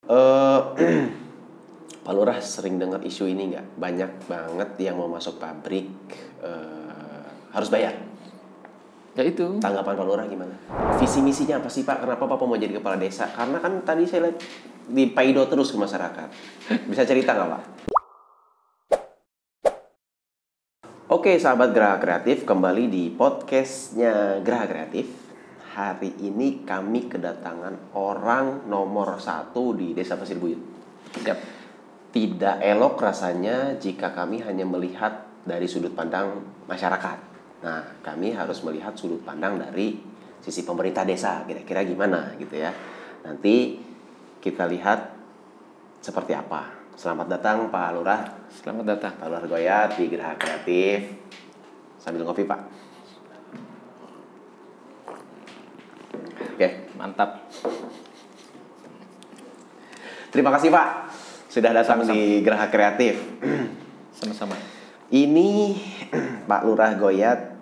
Eh, Pak Lurah sering dengar isu ini nggak? Banyak banget yang mau masuk pabrik harus bayar. Ya itu. Tanggapan Pak Lurah gimana? Visi misinya apa sih Pak? Kenapa Bapak mau jadi kepala desa? Karena kan tadi saya lihat di paido terus ke masyarakat. Bisa cerita nggak Pak? Oke sahabat Geraha Kreatif, kembali di podcastnya Geraha Kreatif. Hari ini kami kedatangan orang nomor 1 di Desa Pasir Buyut. Siap. Tidak elok rasanya jika kami hanya melihat dari sudut pandang masyarakat. Nah, kami harus melihat sudut pandang dari sisi pemerintah desa, kira-kira gimana gitu ya. Nanti kita lihat seperti apa. Selamat datang Pak Lurah. Selamat datang. Pak Lurah Goyat di Geraha Kreatif. Sambil ngopi Pak. Oke, Mantap. terima kasih Pak sudah datang Sama-sama. di Geraha Kreatif. Sama-sama. Ini Pak Lurah Goyat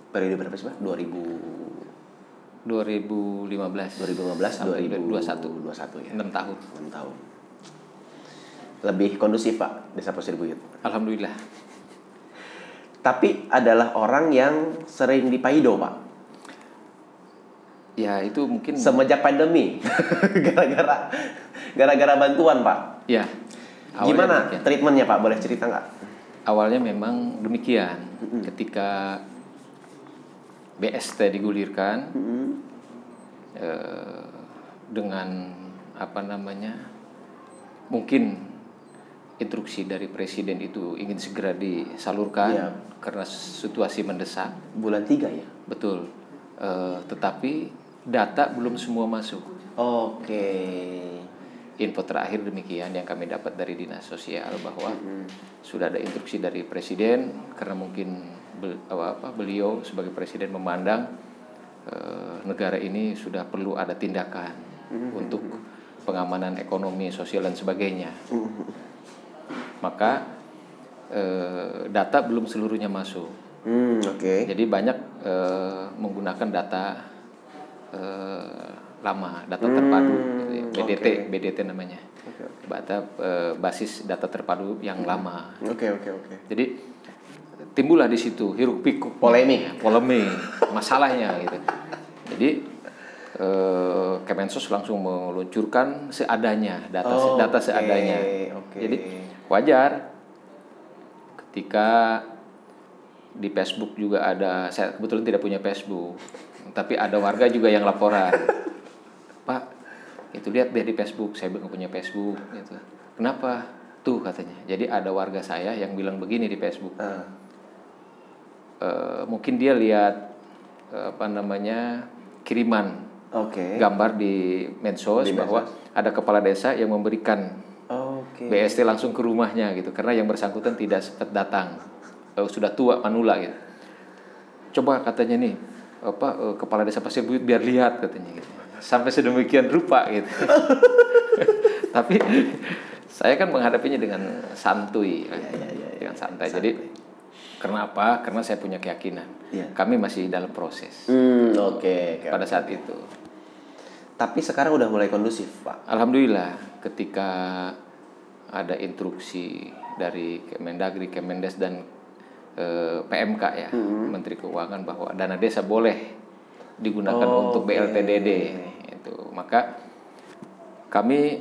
periode berapa sih Pak? 2015. 2015 sampai 2021 ya. 6 tahun. 6 tahun. Lebih kondusif Pak Desa Pasir Buyut. Alhamdulillah. Tapi adalah orang yang sering dipaido Pak. Ya itu mungkin. Semenjak pandemi. gara-gara bantuan Pak. Ya. Gimana Demikian. treatmentnya Pak? Boleh cerita nggak? Awalnya memang demikian. Ketika BST digulirkan dengan mungkin instruksi dari presiden itu ingin segera disalurkan. Iya. Karena situasi mendesak. Bulan 3 ya? Betul. Tetapi data belum semua masuk. Oke. Info terakhir demikian yang kami dapat dari Dinas Sosial bahwa sudah ada instruksi dari Presiden karena mungkin beliau sebagai Presiden memandang negara ini sudah perlu ada tindakan untuk pengamanan ekonomi, sosial dan sebagainya. Maka data belum seluruhnya masuk. Oke. Jadi banyak menggunakan data lama, data terpadu, gitu ya. BDT namanya. Data basis data terpadu yang lama. Oke. Jadi timbullah di situ hiruk pikuk polemik masalahnya gitu. Jadi Kemensos langsung meluncurkan seadanya data seadanya. Jadi wajar ketika di Facebook juga ada, saya kebetulan tidak punya Facebook, tapi ada warga juga yang laporan, Pak, itu lihat deh di Facebook, saya nggak punya Facebook, gitu. Kenapa? Tuh katanya. Jadi ada warga saya yang bilang begini di Facebook, mungkin dia lihat kiriman gambar di medsos bahwa ada kepala desa yang memberikan BST langsung ke rumahnya gitu, karena yang bersangkutan tidak sempat datang. Sudah tua manula gitu. Coba katanya nih kepala desa Pasir Buyut biar lihat katanya gitu. Sampai sedemikian rupa gitu. Tapi saya kan menghadapinya dengan santuy, dengan santai. Jadi karena apa? Karena saya punya keyakinan. Kami masih dalam proses. Pada saat itu. Tapi sekarang udah mulai kondusif Pak. Alhamdulillah ketika ada instruksi dari Kemendagri, Kemendes dan PMK ya, Menteri Keuangan bahwa dana desa boleh digunakan untuk BLTDD itu. Maka kami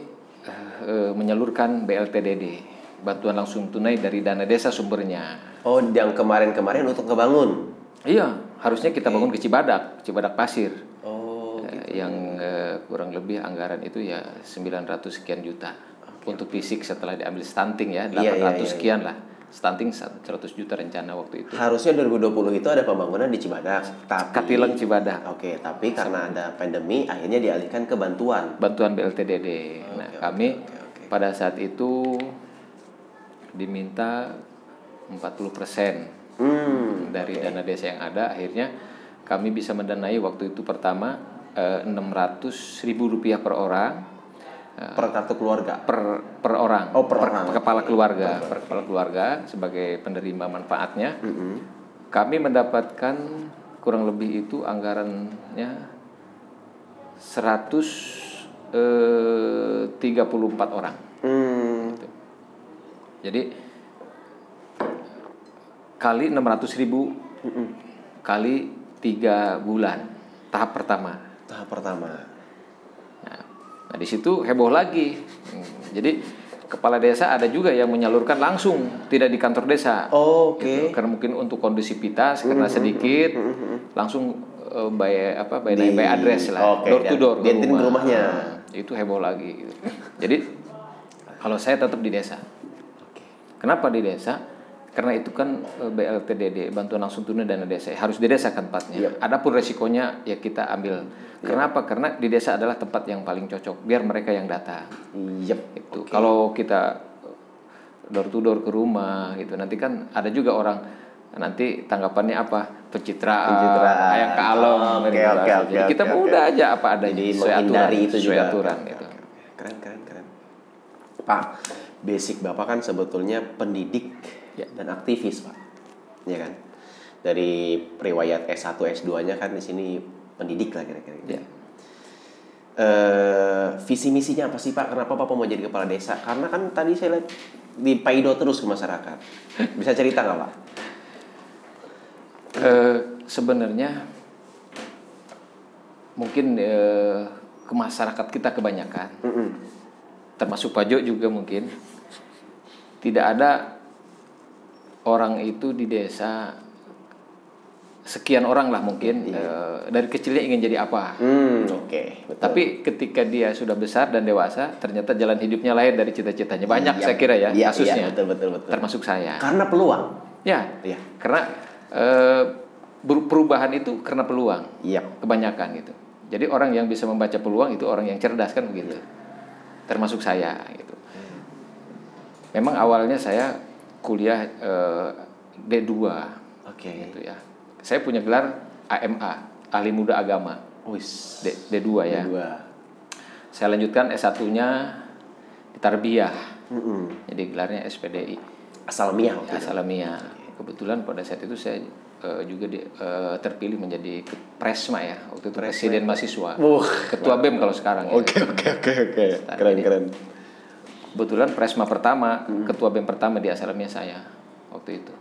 menyalurkan BLTDD, bantuan langsung tunai dari dana desa sumbernya. Yang kemarin untuk ngebangun. Iya, harusnya kita bangun ke Cibadak Pasir. Gitu. Yang kurang lebih anggaran itu ya 900 sekian juta. Untuk fisik setelah diambil stunting ya 800 sekian lah. Stunting 100 juta rencana waktu itu. Harusnya 2020 itu ada pembangunan di Cibadak, tapi Katilang Cibadak. Tapi karena ada pandemi akhirnya dialihkan ke bantuan BLTDD. Kami pada saat itu diminta 40% dari dana desa yang ada. Akhirnya kami bisa mendanai waktu itu pertama 600.000 rupiah per orang. Per kartu keluarga? Per orang. Per orang. Kepala keluarga. Per kepala keluarga sebagai penerima manfaatnya. Kami mendapatkan kurang lebih itu anggarannya 100 34 orang. Gitu. Jadi kali 600.000 kali 3 bulan tahap pertama. Nah di situ heboh lagi. Jadi kepala desa ada juga yang menyalurkan langsung, tidak di kantor desa. Gitu. Karena mungkin untuk kondusivitas karena sedikit langsung by address lah, door to door ke rumahnya. Itu heboh lagi. Gitu. Jadi kalau saya tetap di desa. Kenapa di desa? Karena itu kan BLTDD, bantuan langsung tunai dana desa, harus di desa kan tempatnya. Adapun resikonya ya kita ambil. Kenapa? Karena di desa adalah tempat yang paling cocok, biar mereka yang datang. Itu. Kalau kita door to door ke rumah gitu, nanti kan ada juga orang nanti tanggapannya apa? Pencitraan, ayang ke alam. Jadi kita mudah aja apa adanya. Jadi menghindari itu juga. Gitu. Keren. Pak, basic Bapak kan sebetulnya pendidik dan aktivis, Pak. Ya kan? Dari riwayat S1, S2-nya kan di sini pendidik lah kira-kira. Ya. Visi misinya apa sih, Pak? Kenapa Bapak mau jadi kepala desa? Karena kan tadi saya lihat dipaido terus ke masyarakat. Bisa cerita nggak, Pak? Sebenarnya mungkin ke masyarakat kita kebanyakan, termasuk Pak Jo juga mungkin tidak ada orang itu di desa, sekian orang lah mungkin dari kecilnya ingin jadi apa. Betul. Tapi ketika dia sudah besar dan dewasa, ternyata jalan hidupnya lain dari cita-citanya. Banyak saya kira ya kasusnya. Betul. Termasuk saya. Karena peluang. Karena perubahan itu karena peluang. Kebanyakan gitu. Jadi orang yang bisa membaca peluang itu orang yang cerdas kan begitu. Termasuk saya gitu. Memang awalnya saya kuliah D2. Gitu ya. Saya punya gelar AMA, Ahli Muda Agama. D2 ya. Saya lanjutkan S1-nya di Tarbiyah. Jadi gelarnya SPDI. Asalamiyah. Kebetulan pada saat itu saya juga terpilih menjadi Presma ya. Waktu itu Presiden Mahasiswa. Ketua BEM kalau sekarang ya. Keren. Kebetulan Presma pertama, Ketua BEM pertama di Asalamiyah saya waktu itu.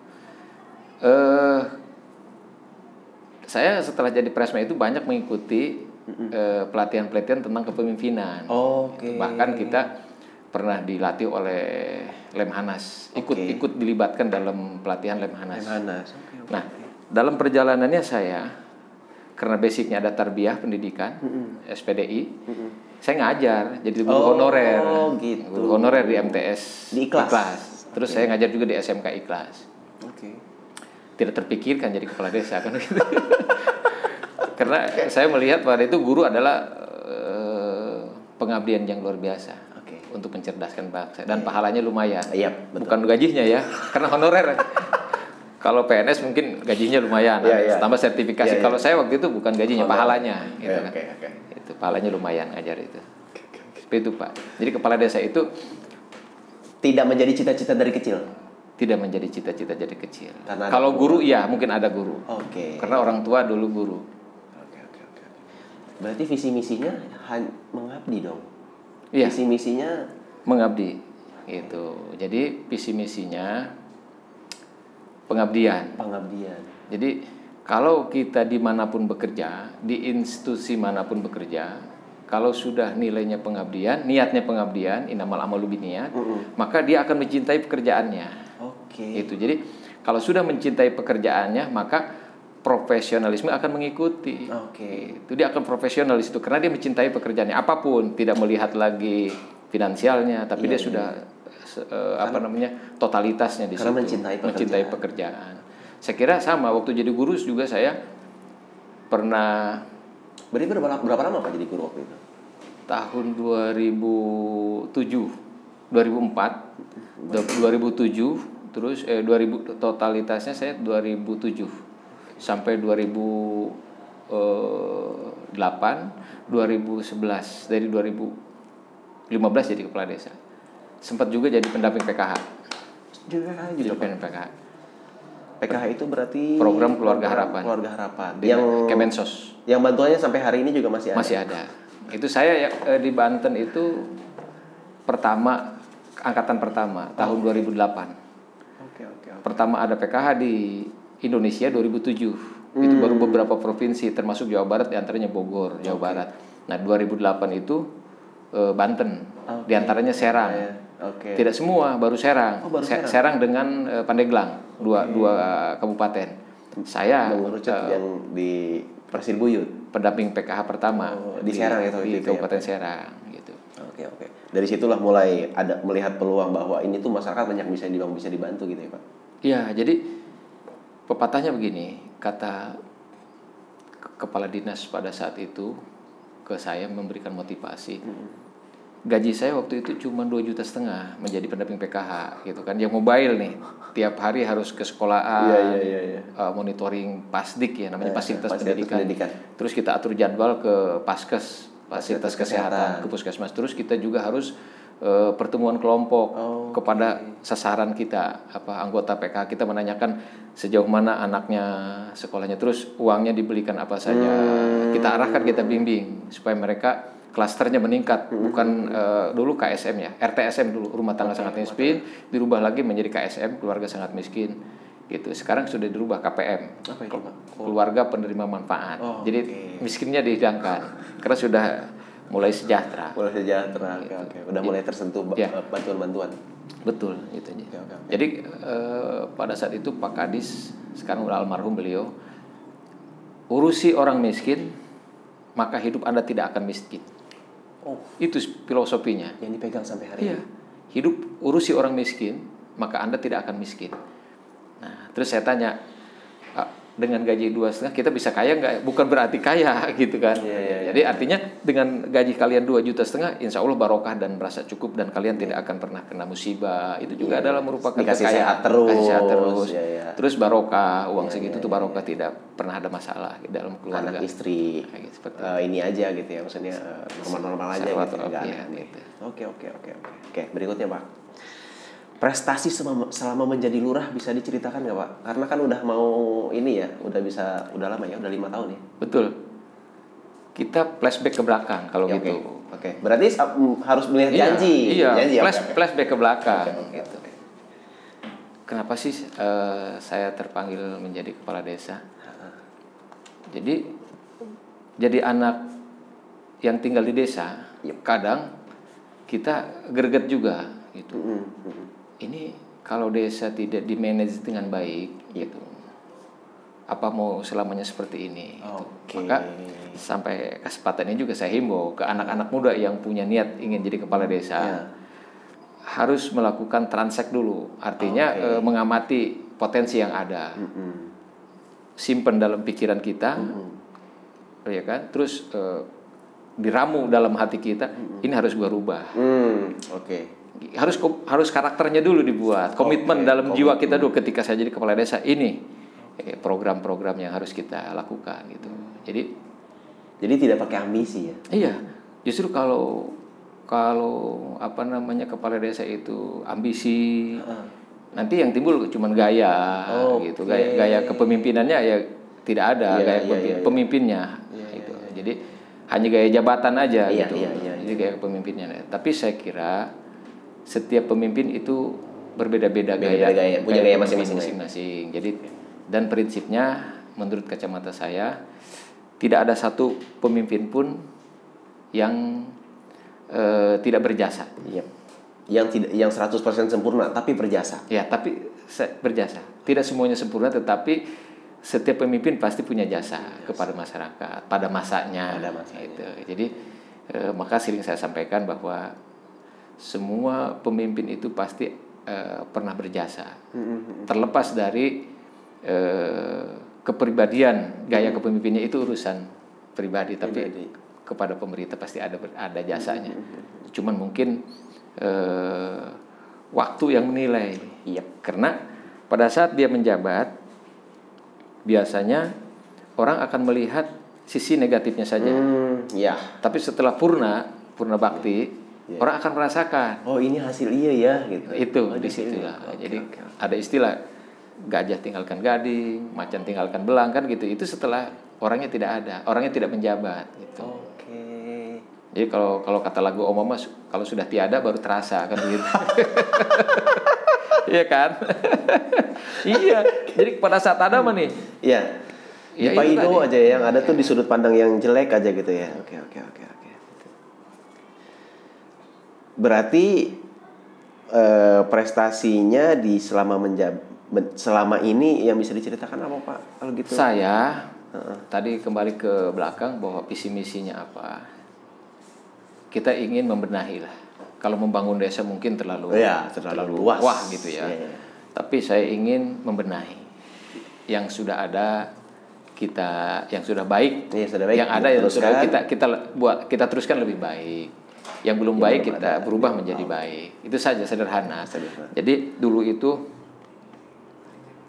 Saya setelah jadi Presma itu banyak mengikuti pelatihan-pelatihan tentang kepemimpinan. Bahkan kita pernah dilatih oleh Lemhanas, ikut dilibatkan dalam pelatihan Lemhanas. Nah, dalam perjalanannya saya, karena basicnya ada tarbiyah pendidikan, SPDI, saya ngajar jadi guru honorer. Guru honorer di MTS di Ikhlas. Terus saya ngajar juga di SMK Ikhlas. Tidak terpikirkan jadi kepala desa kan gitu. Karena saya melihat pada itu guru adalah pengabdian yang luar biasa untuk mencerdaskan bangsa dan pahalanya lumayan. Bukan gajinya ya, karena honorer. Kalau PNS mungkin gajinya lumayan, tambah sertifikasi. Kalau saya waktu itu bukan gajinya, pahalanya. Gitu kan. Itu pahalanya lumayan ngajar itu. Seperti itu Pak. Jadi kepala desa itu tidak menjadi cita-cita dari kecil. Tidak menjadi cita-cita dari kecil. Kalau guru ya mungkin ada guru. Karena orang tua dulu guru. Berarti visi misinya mengabdi dong. Visi misinya mengabdi. Gitu. Jadi visi misinya pengabdian. Jadi kalau kita dimanapun bekerja, di institusi manapun bekerja, kalau sudah nilainya pengabdian, niatnya pengabdian, innamal amalu binniyat, maka dia akan mencintai pekerjaannya. Itu. Jadi kalau sudah mencintai pekerjaannya, maka profesionalisme akan mengikuti. Itu dia akan profesional di situ karena dia mencintai pekerjaannya. Apapun, tidak melihat lagi finansialnya, tapi dia sudah totalitasnya di situ. Mencintai pekerjaan. Saya kira sama waktu jadi guru juga saya pernah. Berarti berapa lama Pak jadi guru waktu itu? Tahun 2007, 2004, 2007. Terus 2000 totalitasnya saya 2007 sampai 2008, 2011 dari 2015 jadi kepala desa. Sempat juga jadi pendamping PKH. Jadi pendamping PKH. PKH itu berarti program Keluarga Harapan. Yang Kemensos. Yang bantuannya sampai hari ini juga masih ada. Masih ada. Itu saya di Banten itu pertama, angkatan pertama tahun 2008. Oke. Pertama ada PKH di Indonesia 2007. Itu baru beberapa provinsi termasuk Jawa Barat, diantaranya Bogor, Jawa Barat. Nah 2008 itu Banten, diantaranya Serang. Tidak semua, baru Serang. Serang dengan Pandeglang, dua kabupaten. Saya mengerucut yang di Persilbuyut, pendamping PKH pertama di Serang di Kabupaten Serang gitu. Oke. Dari situlah mulai ada melihat peluang bahwa ini tuh masyarakat banyak bisa dibantu gitu ya Pak. Iya, jadi pepatahnya begini, kata kepala dinas pada saat itu ke saya memberikan motivasi. Gaji saya waktu itu cuma 2,5 juta menjadi pendamping PKH gitu kan. Yang mobile nih, tiap hari harus ke sekolahan, monitoring Pasdik ya namanya, fasilitas pendidikan. Terus kita atur jadwal ke Paskes, fasilitas kesehatan, ke puskesmas. Terus kita juga harus pertemuan kelompok kepada sasaran kita, anggota PKH kita, menanyakan sejauh mana anaknya sekolahnya, terus uangnya dibelikan apa saja. Kita arahkan, kita bimbing supaya mereka klasternya meningkat, bukan dulu KSM ya, RTSM dulu, rumah tangga sangat miskin, dirubah lagi menjadi KSM, keluarga sangat miskin gitu. Sekarang sudah dirubah KPM, keluarga penerima manfaat. Jadi miskinnya dihilangkan karena sudah mulai sejahtera. Gitu. Udah mulai tersentuh bantuan-bantuan. Betul itu. Jadi pada saat itu Pak Kadis, sekarang udah almarhum beliau, urusi orang miskin maka hidup Anda tidak akan miskin. Itu filosofinya. Yang dipegang sampai hari ini. Hidup urusi orang miskin maka Anda tidak akan miskin. Nah, terus saya tanya, dengan gaji 2,5 kita bisa kaya nggak? Bukan berarti kaya gitu kan. Jadi artinya dengan gaji kalian 2,5 juta, insya Allah barokah dan merasa cukup, dan kalian tidak akan pernah kena musibah. Itu juga adalah merupakan kekayaan. Kasih sehat terus. Terus barokah, uang segitu tuh barokah, tidak pernah ada masalah dalam keluarga. Anak istri ini aja gitu ya, maksudnya normal-normal aja gitu. Gitu. Oke, berikutnya Pak. Prestasi selama menjadi lurah bisa diceritakan nggak Pak? Karena kan udah mau ini ya, udah lama ya, udah 5 tahun ya. Betul. Kita flashback ke belakang kalau gitu. Oke. Berarti harus melihat janji. Iya. Flashback ke belakang. Gitu. Kenapa sih saya terpanggil menjadi kepala desa? Jadi anak yang tinggal di desa, kadang kita greget juga gitu. Ini kalau desa tidak dimanage dengan baik gitu, apa mau selamanya seperti ini gitu. Maka sampai kesempatan ini juga saya himbau ke anak-anak muda yang punya niat ingin jadi kepala desa, harus melakukan transek dulu, artinya mengamati potensi yang ada, simpen dalam pikiran kita, ya kan, terus diramu dalam hati kita, ini harus gua rubah. Harus karakternya dulu dibuat, komitmen dalam jiwa kita dulu. Ketika saya jadi kepala desa, ini program-program yang harus kita lakukan gitu. Jadi tidak pakai ambisi ya? Iya, justru kalau kepala desa itu ambisi, nanti yang timbul cuman gaya gitu, gaya kepemimpinannya ya tidak ada, pemimpinnya gitu. Jadi hanya gaya jabatan aja gitu. Jadi gaya kepemimpinannya. Tapi saya kira setiap pemimpin itu berbeda-beda gaya, punya gaya masing-masing. Jadi, dan prinsipnya menurut kacamata saya, tidak ada satu pemimpin pun yang tidak berjasa. Yang 100% sempurna tapi berjasa. Ya, tapi berjasa. Tidak semuanya sempurna, tetapi setiap pemimpin pasti punya jasa kepada masyarakat pada masanya. Gitu. Jadi maka sering saya sampaikan bahwa semua pemimpin itu pasti pernah berjasa, terlepas dari kepribadian, gaya kepemimpinnya itu urusan pribadi, tapi kepada pemerintah pasti ada jasanya. Cuman mungkin waktu yang menilai. Karena pada saat dia menjabat, biasanya orang akan melihat sisi negatifnya saja. Tapi setelah purna bakti, orang akan merasakan. Ini hasil ya gitu. Itu di situ lah. Jadi ada istilah gajah tinggalkan gading, macan tinggalkan belang kan gitu. Itu setelah orangnya tidak ada, orangnya tidak menjabat gitu. Jadi kalau kata lagu Om Mama, kalau sudah tiada baru terasa kan begitu. Iya kan? Iya. Jadi pada saat ada mah nih. Iya. Ya, Pak Ido aja yang ada tuh di sudut pandang yang jelek aja gitu ya. Oke. Berarti prestasinya di selama ini yang bisa diceritakan apa Pak? Kalau gitu. Saya tadi kembali ke belakang bahwa visi misinya apa? Kita ingin membenahi lah. Kalau membangun desa mungkin terlalu luas. Wah gitu ya. Tapi saya ingin membenahi yang sudah ada, yang sudah baik, yang ada yang sudah kita teruskan lebih baik. Yang belum baik kita berubah menjadi baik. Itu saja, sederhana. Jadi dulu itu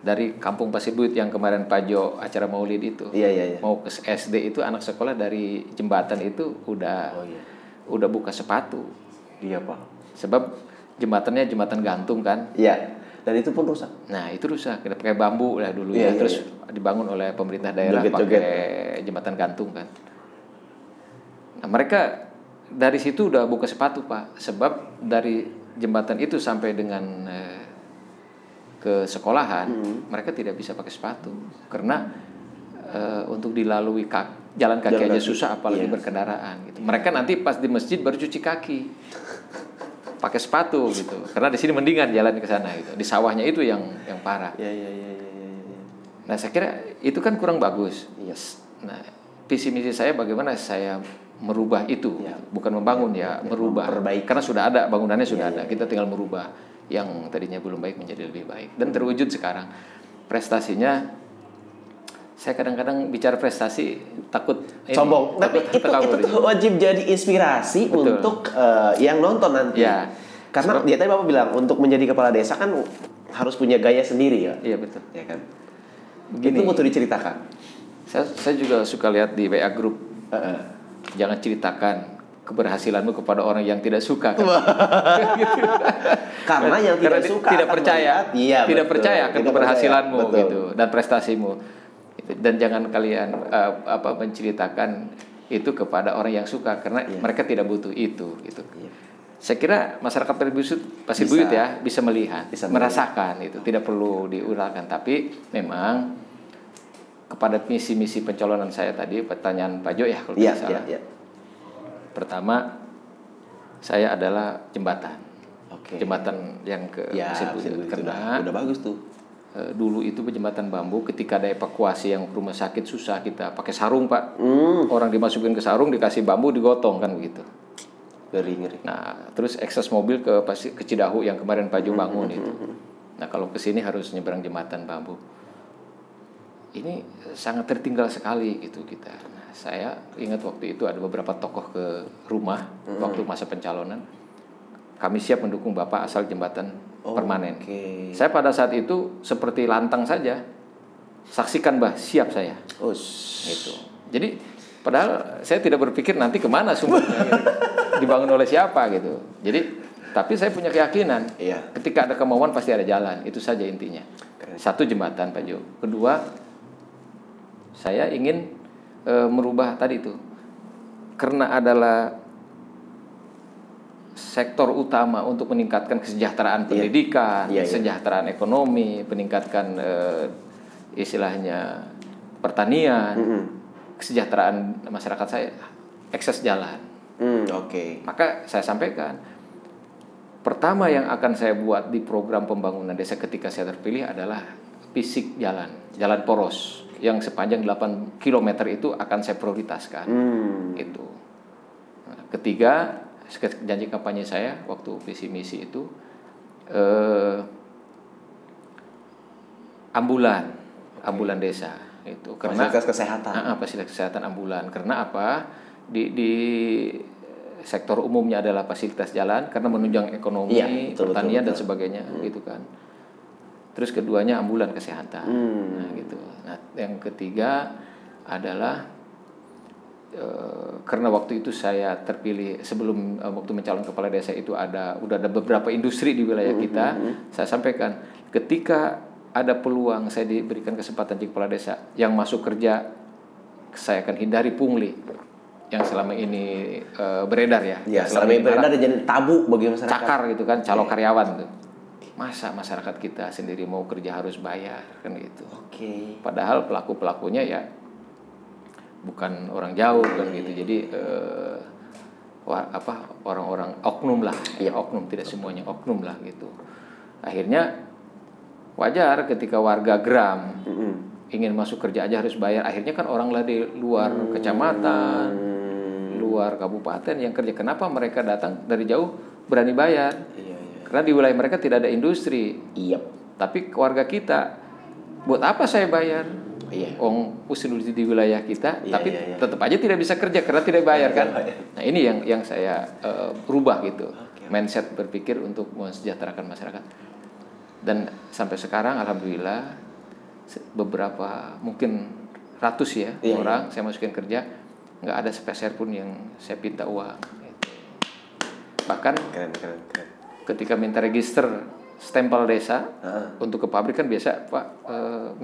dari Kampung Pasir Buyut yang kemarin Pak Jo acara Maulid itu, mau ke SD itu anak sekolah dari jembatan itu udah buka sepatu. Iya Pak. Sebab jembatannya jembatan gantung kan. Iya. Dan itu pun rusak. Nah itu rusak. Kita pakai bambu lah dulu Terus dibangun oleh pemerintah daerah pakai jembatan gantung kan. Nah mereka dari situ udah buka sepatu Pak. Sebab dari jembatan itu sampai dengan ke sekolahan mereka tidak bisa pakai sepatu karena untuk dilalui jalan kaki aja susah, apalagi berkendaraan gitu. Mereka nanti pas di masjid baru cuci kaki pakai sepatu gitu, karena di sini mendingan jalan ke sana gitu. Di sawahnya itu yang parah. Nah saya kira itu kan kurang bagus. Nah visi misi saya bagaimana saya merubah itu, bukan membangun merubah. Karena sudah ada bangunannya, sudah ada. Kita tinggal merubah yang tadinya belum baik menjadi lebih baik, dan terwujud sekarang. Prestasinya, saya kadang-kadang bicara prestasi takut sombong, tapi itu wajib jadi inspirasi untuk yang nonton nanti. Karena dia tadi Bapak bilang untuk menjadi kepala desa kan harus punya gaya sendiri ya. Iya betul. Ya kan. Begini, itu butuh diceritakan. Saya juga suka lihat di WA group. Jangan ceritakan keberhasilanmu kepada orang yang tidak suka kan? Gitu. Karena yang tidak suka tidak percaya, tidak percaya akan keberhasilanmu gitu dan prestasimu. Dan jangan kalian menceritakan itu kepada orang yang suka, karena mereka tidak butuh itu gitu. Saya kira masyarakat Pasir Buyut bisa melihat, merasakan itu, tidak perlu diuraikan. Tapi memang kepada misi-misi pencalonan saya tadi, pertanyaan Pak Jo kalau tidak salah. Pertama, saya adalah jembatan. Jembatan yang ke Pasir Buyut. Karena udah bagus tuh. Dulu itu jembatan bambu, ketika ada evakuasi yang ke rumah sakit susah, kita pakai sarung Pak. Orang dimasukin ke sarung, dikasih bambu, digotong kan begitu. Ngeri. Nah terus akses mobil ke Cidahu yang kemarin Pak Jo bangun itu. Nah kalau ke sini harus nyebrang jembatan bambu. Ini sangat tertinggal sekali itu kita. Nah, saya ingat waktu itu ada beberapa tokoh ke rumah waktu masa pencalonan. Kami siap mendukung Bapak asal jembatan permanen. Saya pada saat itu seperti lantang saja. Saksikan Mbah, siap saya. Gitu. Jadi padahal saya tidak berpikir nanti kemana sumbernya gitu. Dibangun oleh siapa gitu. Jadi tapi saya punya keyakinan ketika ada kemauan pasti ada jalan. Itu saja intinya. Satu, jembatan Pak Jo. Kedua, saya ingin merubah tadi itu, karena adalah sektor utama untuk meningkatkan kesejahteraan pendidikan, kesejahteraan ekonomi, peningkatkan istilahnya pertanian, kesejahteraan masyarakat saya, akses jalan. Maka saya sampaikan, pertama yang akan saya buat di program pembangunan desa ketika saya terpilih adalah fisik jalan poros yang sepanjang 8 km itu akan saya prioritaskan. Itu. Nah, ketiga, janji kampanye saya waktu visi misi itu ambulan desa itu, karena fasilitas kesehatan ambulan. Karena apa? Di sektor umumnya adalah fasilitas jalan karena menunjang ekonomi, pertanian dan sebagainya gitu kan. Terus keduanya ambulan kesehatan. Nah gitu. Nah yang ketiga adalah karena waktu itu saya terpilih sebelum waktu mencalon kepala desa itu udah ada beberapa industri di wilayah kita. Saya sampaikan ketika ada peluang saya diberikan kesempatan jadi kepala desa yang masuk kerja, saya akan hindari pungli. yang selama ini beredar ya. Ya, selama ini beredar dan jadi tabu bagi masyarakat. Cakar gitu kan, calo karyawan tuh. Masa masyarakat kita sendiri mau kerja harus bayar kan gitu. Padahal pelaku-pelakunya ya bukan orang jauh kan gitu. Jadi orang-orang oknum lah. Ya oknum, tidak semuanya oknum lah gitu. Akhirnya wajar ketika warga geram ingin masuk kerja aja harus bayar. Akhirnya kan orang lah di luar kecamatan, luar kabupaten yang kerja. Kenapa mereka datang dari jauh berani bayar? Karena di wilayah mereka tidak ada industri. Tapi warga kita, buat apa saya bayar? Industri di wilayah kita, tapi tetap aja tidak bisa kerja karena tidak bayar kan? Nah ini yang saya rubah gitu, mindset berpikir untuk mensejahterakan masyarakat. Dan sampai sekarang alhamdulillah beberapa mungkin ratus orang saya masukin kerja, nggak ada sepeser pun yang saya pinta uang. Bahkan keren. Ketika minta register stempel desa untuk ke pabrik kan biasa Pak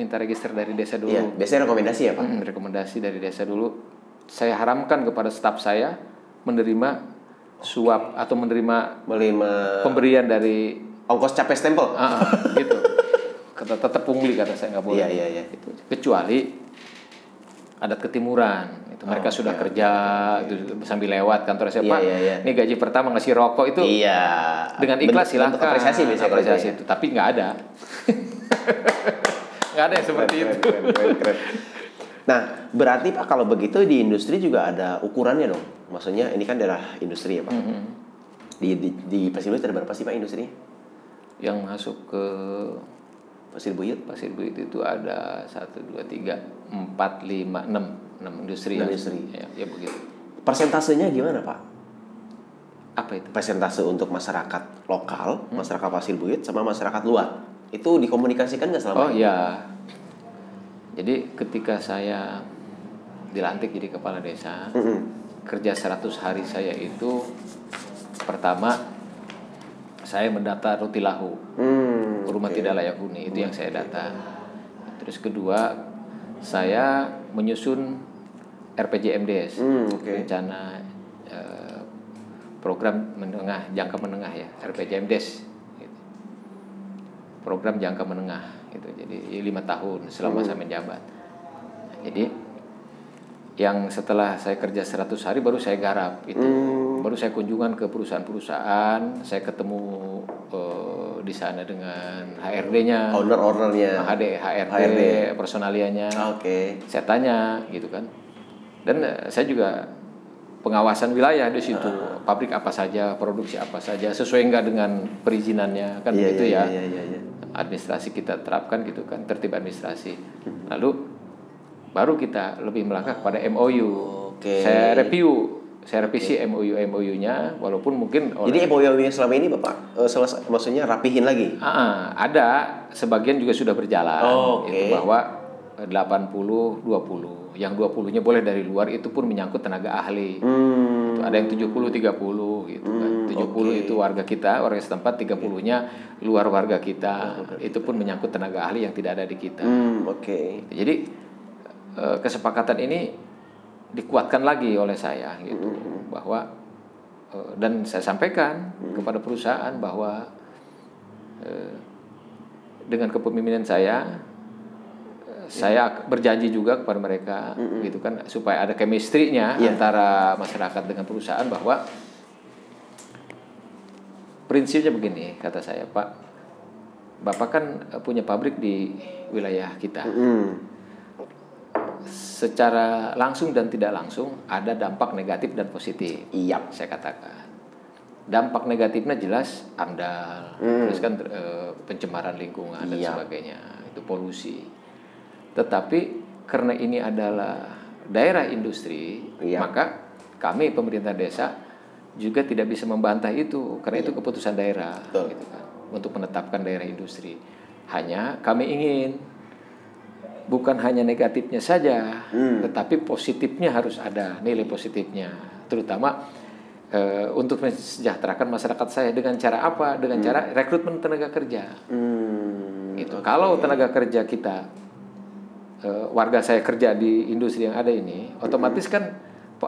minta register dari desa dulu. Biasanya rekomendasi ya Pak. Rekomendasi dari desa dulu. Saya haramkan kepada staf saya menerima suap atau menerima pemberian dari ongkos capek stempel. Gitu. Tetap pungli kata saya, nggak boleh. Gitu. Kecuali adat ketimuran itu mereka sudah kerja gitu, sambil lewat kantor saya Pak. Ini gaji pertama ngasih rokok itu dengan ikhlas silakan. Apresiasi itu, tapi nggak ada. Nggak ada yang seperti itu. Keren. Nah, berarti Pak kalau begitu di industri juga ada ukurannya dong. Maksudnya ini kan daerah industri ya Pak. Di Pasir Buyut ada berapa sih Pak industri? Yang masuk ke Pasir Buyut itu ada 1, 2, 3, 4, 5, 6 industri. Ya begitu. Persentasenya gimana Pak? Apa itu? Persentase untuk masyarakat lokal, masyarakat Pasir Buyut sama masyarakat luar. Itu dikomunikasikan nggak selama ini? Jadi ketika saya dilantik jadi kepala desa, kerja 100 hari saya itu pertama saya mendata Rutilahu, rumah tidak layak huni, itu yang saya data. Terus kedua, saya menyusun RPJMDes, rencana program jangka menengah ya, RPJMDes, gitu. Program jangka menengah, gitu. Jadi 5 tahun selama saya menjabat. Jadi yang setelah saya kerja 100 hari baru saya garap itu. Baru saya kunjungan ke perusahaan-perusahaan, saya ketemu di sana dengan HRD-nya, owner-ownernya, HRD, personalianya. Saya tanya gitu kan. Dan saya juga pengawasan wilayah di situ, pabrik apa saja, produksi apa saja, sesuai enggak dengan perizinannya kan begitu ya. Administrasi kita terapkan gitu kan, tertib administrasi. Lalu baru kita lebih melangkah pada MOU. Saya revisi MOU-nya, walaupun mungkin jadi MOU-nya selama ini Bapak maksudnya rapihin lagi? Ada, sebagian juga sudah berjalan. Itu bahwa 80-20, yang 20-nya boleh dari luar, itu pun menyangkut tenaga ahli. Itu ada yang 70-30 gitu kan. 70 itu warga kita, warga setempat, 30-nya luar warga kita. Itu pun menyangkut tenaga ahli yang tidak ada di kita. Jadi kesepakatan ini dikuatkan lagi oleh saya gitu, bahwa dan saya sampaikan kepada perusahaan bahwa dengan kepemimpinan saya berjanji juga kepada mereka gitu kan, supaya ada chemistry-nya antara masyarakat dengan perusahaan, bahwa prinsipnya begini, kata saya, Pak, Bapak kan punya pabrik di wilayah kita. Secara langsung dan tidak langsung ada dampak negatif dan positif. Saya katakan. Dampak negatifnya jelas AMDAL, terus kan pencemaran lingkungan dan sebagainya, itu polusi. Tetapi karena ini adalah daerah industri, maka kami pemerintah desa juga tidak bisa membantah itu, karena itu keputusan daerah, gitu kan, untuk menetapkan daerah industri. Hanya kami ingin bukan hanya negatifnya saja, tetapi positifnya harus ada, nilai positifnya, terutama untuk mensejahterakan masyarakat saya. Dengan cara apa? Dengan cara rekrutmen tenaga kerja. Gitu. Kalau tenaga kerja kita, warga saya kerja di industri yang ada ini, otomatis kan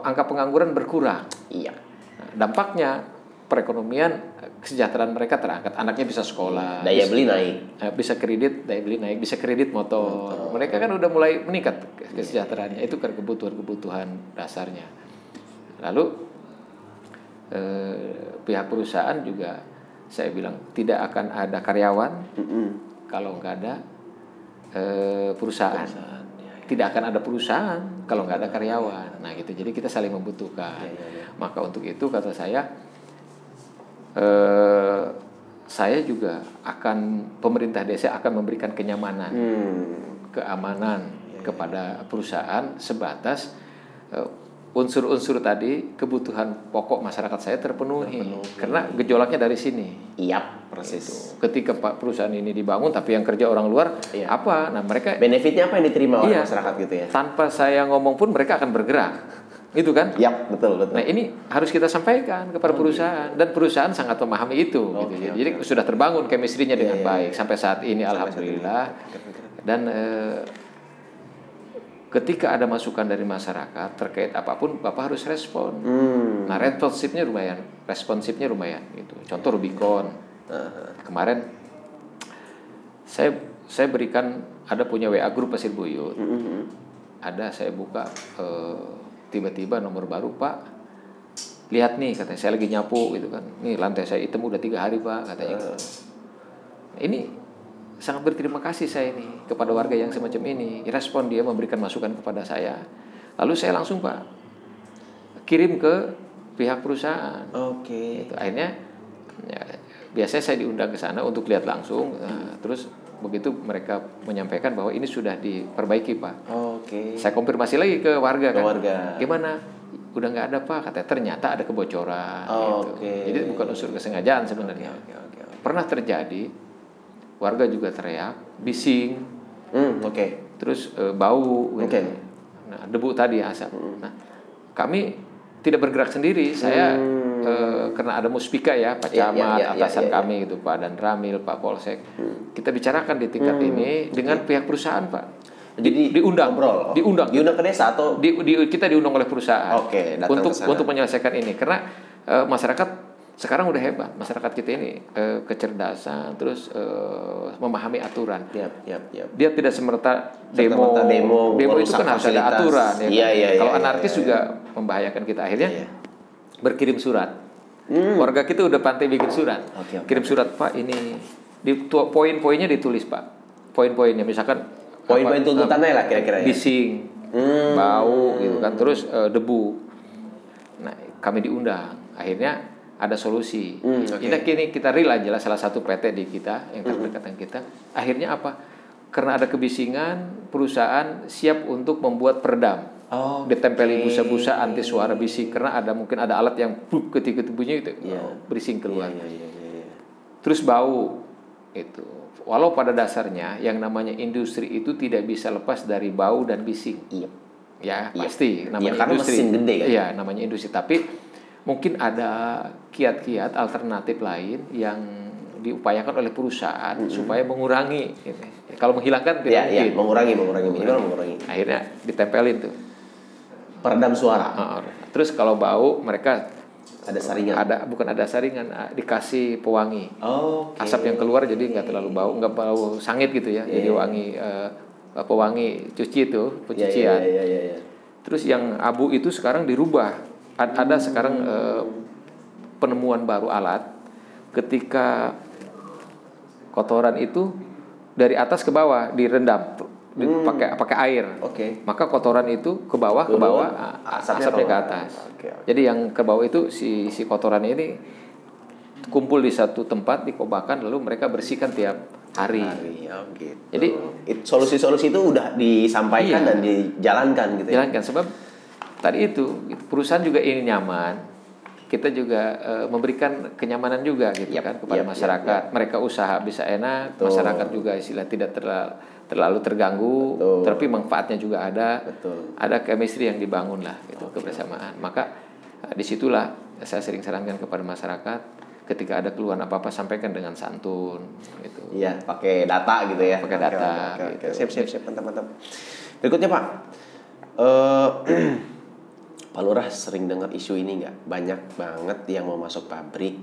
angka pengangguran berkurang. Iya. Nah, dampaknya perekonomian, kesejahteraan mereka terangkat, anaknya bisa sekolah, daya beli naik, bisa kredit, daya beli naik, bisa kredit motor. Mereka kan udah mulai meningkat kesejahteraannya. Itu kan kebutuhan dasarnya. Lalu pihak perusahaan juga saya bilang tidak akan ada karyawan kalau nggak ada perusahaan. Tidak akan ada perusahaan kalau nggak ada karyawan. Nah gitu. Jadi kita saling membutuhkan. Maka untuk itu kata saya juga pemerintah desa akan memberikan kenyamanan, keamanan kepada perusahaan sebatas unsur-unsur tadi, kebutuhan pokok masyarakat saya terpenuhi. Karena gejolaknya dari sini. Iya, persis. Ketika perusahaan ini dibangun tapi yang kerja orang luar, apa? Nah, mereka benefitnya apa yang diterima oleh masyarakat gitu ya? Tanpa saya ngomong pun mereka akan bergerak. Itu kan? Yap, betul. Nah, ini harus kita sampaikan kepada perusahaan dan perusahaan sangat memahami itu gitu. Jadi sudah terbangun chemistry-nya dengan baik sampai saat ini alhamdulillah. Dan ketika ada masukan dari masyarakat terkait apapun, Bapak harus respon. Nah, responsifnya lumayan gitu. Contoh Rubicon. Kemarin saya berikan, ada punya WA grup Pasir Buyut. Ada saya buka tiba-tiba nomor baru, Pak. Lihat nih, katanya saya lagi nyapu gitu kan. Nih lantai saya hitam udah 3 hari, Pak, katanya gitu. Ini sangat berterima kasih saya ini kepada warga yang semacam ini. Respon dia memberikan masukan kepada saya. Lalu saya langsung, Pak, kirim ke pihak perusahaan. Gitu. Akhirnya biasanya saya diundang ke sana untuk lihat langsung. Terus begitu mereka menyampaikan bahwa ini sudah diperbaiki, Pak. Saya konfirmasi lagi ke warga kan. Gimana? Udah nggak ada, Pak. Katanya ternyata ada kebocoran. Gitu. Jadi bukan unsur kesengajaan sebenarnya. Pernah terjadi, warga juga teriak, bising, terus bau, gitu. Nah, debu tadi asap. Nah, kami tidak bergerak sendiri. Saya karena ada muspika ya, Pak Camat, atasan kami gitu, Pak Dan Ramil, Pak Polsek. Kita bicarakan di tingkat ini dengan pihak perusahaan, Pak. Jadi diundang ke desa atau kita diundang oleh perusahaan untuk menyelesaikan ini karena masyarakat sekarang udah hebat, masyarakat kita ini kecerdasan, terus memahami aturan. Dia tidak semerta demo itu kan harus ada aturan ya. Kalau anarkis juga membahayakan kita. Akhirnya berkirim surat. Warga kita udah pandai bikin surat. Kirim surat, Pak, ini poin-poinnya ditulis, Pak. Poin-poinnya misalkan poin-poin tuntutannya lah kira-kira ya. Bising, bau gitu kan, terus debu. Nah, kami diundang. Akhirnya ada solusi. Kita real aja lah, salah satu PT di kita yang terdekat dengan kita. Akhirnya apa? Karena ada kebisingan, perusahaan siap untuk membuat peredam. Ditempeli busa-busa anti suara bising karena mungkin ada alat yang ketika bunyi itu berising keluar. Terus bau itu. Walau pada dasarnya yang namanya industri itu tidak bisa lepas dari bau dan bising. Pasti namanya industri. Mesin gede kan? Iya, namanya industri. Tapi mungkin ada kiat-kiat alternatif lain yang diupayakan oleh perusahaan supaya mengurangi ini. Kalau menghilangkan tidak mungkin. Mengurangi. Akhirnya ditempelin tuh. Peredam suara. Terus kalau bau mereka ada saringan. Bukan ada saringan, dikasih pewangi. Asap yang keluar jadi nggak terlalu bau, nggak bau sangit gitu ya. Jadi wangi pewangi cuci itu, pencucian. Terus yang abu itu sekarang dirubah. Ada sekarang penemuan baru alat ketika kotoran itu dari atas ke bawah direndam pakai air. Maka kotoran itu ke bawah asapnya ke atas. Jadi yang ke bawah itu si kotoran ini kumpul di satu tempat dikobakan lalu mereka bersihkan tiap hari. Jadi solusi-solusi itu udah disampaikan dan dijalankan gitu. Jalankan sebab tadi itu perusahaan juga ingin nyaman, kita juga memberikan kenyamanan juga gitu kan kepada masyarakat. Mereka usaha bisa enak, masyarakat juga istilah tidak terlalu terganggu, tapi manfaatnya juga ada. Ada chemistry yang dibangun lah gitu kebersamaan. Maka disitulah saya sering sarankan kepada masyarakat ketika ada keluhan apa-apa sampaikan dengan santun gitu. Iya, pakai data gitu ya. Pakai data. Siap, mantap. Berikutnya, Pak. Pak Lurah sering dengar isu ini nggak? Banyak banget yang mau masuk pabrik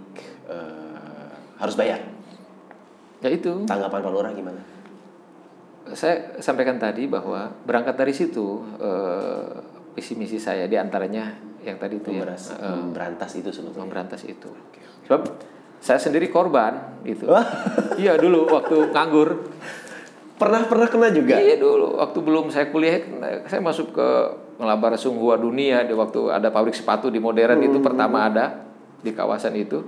harus bayar. Ya itu. Tanggapan Pak Lurah gimana? Saya sampaikan tadi bahwa berangkat dari situ visi misi saya diantaranya yang tadi itu memberantas itu sebetulnya. Memberantas itu. Sebab saya sendiri korban gitu. Iya dulu waktu nganggur. Pernah kena juga? Iya dulu waktu belum saya kuliah saya masuk ke ngelabara Tsunghua Dunia di waktu ada pabrik sepatu di Modern itu pertama ada di kawasan itu.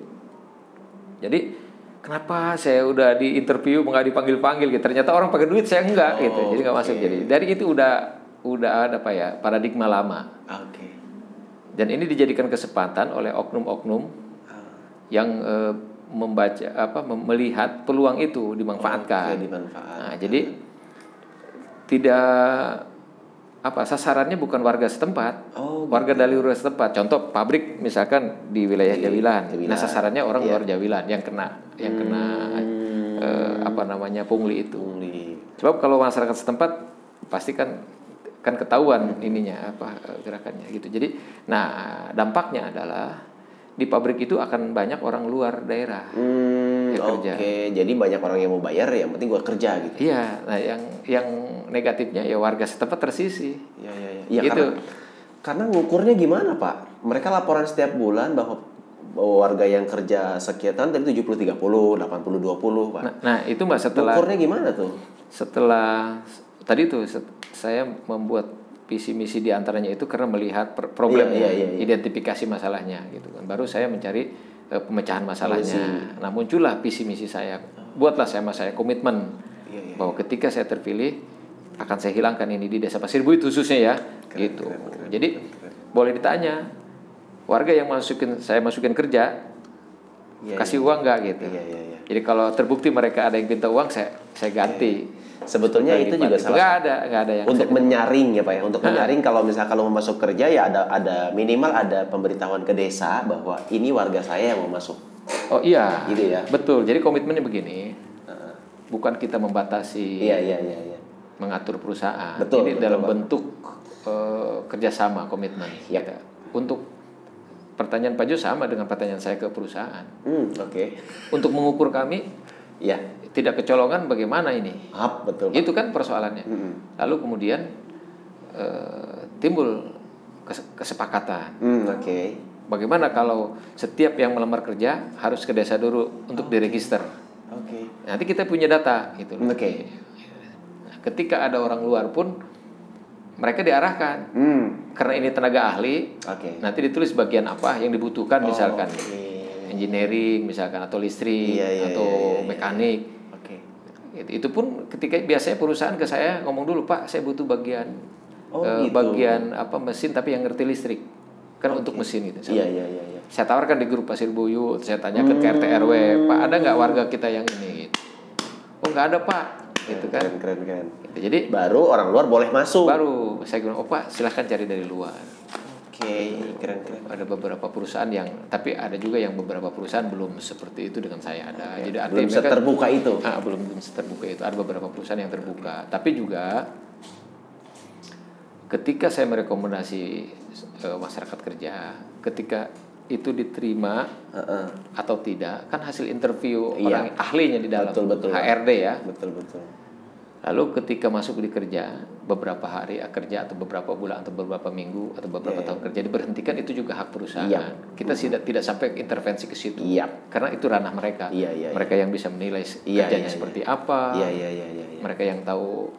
Jadi kenapa saya udah di interview nggak dipanggil gitu? Ternyata orang pakai duit saya enggak gitu. Jadi nggak masuk. Jadi dari itu udah ada paradigma lama. Oke. Dan ini dijadikan kesempatan oleh oknum-oknum yang melihat peluang itu dimanfaatkan. Nah, jadi tidak sasarannya bukan warga setempat, warga dari luar setempat. Contoh pabrik misalkan di wilayah Jawilan. Nah, sasarannya orang luar Jawilan yang kena pungli itu. Sebab kalau masyarakat setempat pasti kan ketahuan ininya gerakannya gitu. Jadi, dampaknya adalah di pabrik itu akan banyak orang luar daerah kerja. Oke, jadi banyak orang yang mau bayar, yang penting gua kerja gitu. Iya, nah yang negatifnya ya warga setempat tersisih. Iya, gitu. Karena ngukurnya gimana, Pak? Mereka laporan setiap bulan bahwa warga yang kerja sekian tadi 70-30, 80-20, Pak. Nah, itu Mbak setelah ngukurnya gimana tuh? Setelah tadi tuh saya membuat visi misi diantaranya itu karena melihat problemnya, identifikasi masalahnya gitu kan. Baru saya mencari pemecahan masalahnya. Nah, muncullah visi misi saya. Buatlah saya komitmen bahwa ketika saya terpilih akan saya hilangkan ini di Desa Pasir Buyut khususnya ya. Keren. Jadi boleh ditanya warga yang saya masukin kerja kasih uang nggak gitu. Jadi kalau terbukti mereka ada yang minta uang saya ganti. Sebetulnya itu juga salah. Nggak ada yang untuk menyaring ya Pak ya. Untuk menyaring kalau misalkan mau masuk kerja ya ada minimal ada pemberitahuan ke desa bahwa ini warga saya yang mau masuk. Oh iya. Gitu ya. Betul. Jadi komitmennya begini. Bukan kita membatasi. Iya. Mengatur perusahaan. Betul. Ini dalam bentuk kerjasama komitmen. Yep. Untuk pertanyaan Pak Jo sama dengan pertanyaan saya ke perusahaan. Oke. Untuk mengukur kami. Ya. Tidak kecolongan bagaimana ini? Betul. Itu kan persoalannya. Lalu kemudian timbul kesepakatan. Oke. Bagaimana kalau setiap yang melamar kerja harus ke desa dulu untuk diregister? Oke. Nanti kita punya data gitu. Oke. Nah, ketika ada orang luar pun mereka diarahkan. Karena ini tenaga ahli. Nanti ditulis bagian apa yang dibutuhkan misalkan. Engineering misalkan atau listrik atau mekanik. Itu pun ketika biasanya perusahaan ke saya ngomong dulu, Pak, saya butuh bagian bagian mesin tapi yang ngerti listrik kan untuk mesin gitu. Iya. Saya tawarkan di grup Pasir Buyut, saya tanyakan ke RT RW, Pak, ada nggak warga kita yang ini? Gitu. Oh nggak ada, Pak. Gitu kan. Keren. Gitu. Jadi baru orang luar boleh masuk. Baru saya bilang, Pak, silahkan cari dari luar. Oke, keren. Ada beberapa perusahaan tapi ada juga yang beberapa perusahaan belum seperti itu dengan saya ada. Jadi belum terbuka itu. Belum terbuka itu. Ada beberapa perusahaan yang terbuka. Tapi juga ketika saya merekomendasi masyarakat kerja, ketika itu diterima atau tidak, kan hasil interview orang ahlinya di dalam betul. HRD ya. Betul. Lalu ketika masuk di kerja beberapa hari kerja atau beberapa bulan atau beberapa minggu atau beberapa tahun kerja diberhentikan, itu juga hak perusahaan. Kita tidak sampai intervensi ke situ. Karena itu ranah mereka. Mereka yang bisa menilai kerjanya seperti apa. Mereka yang tahu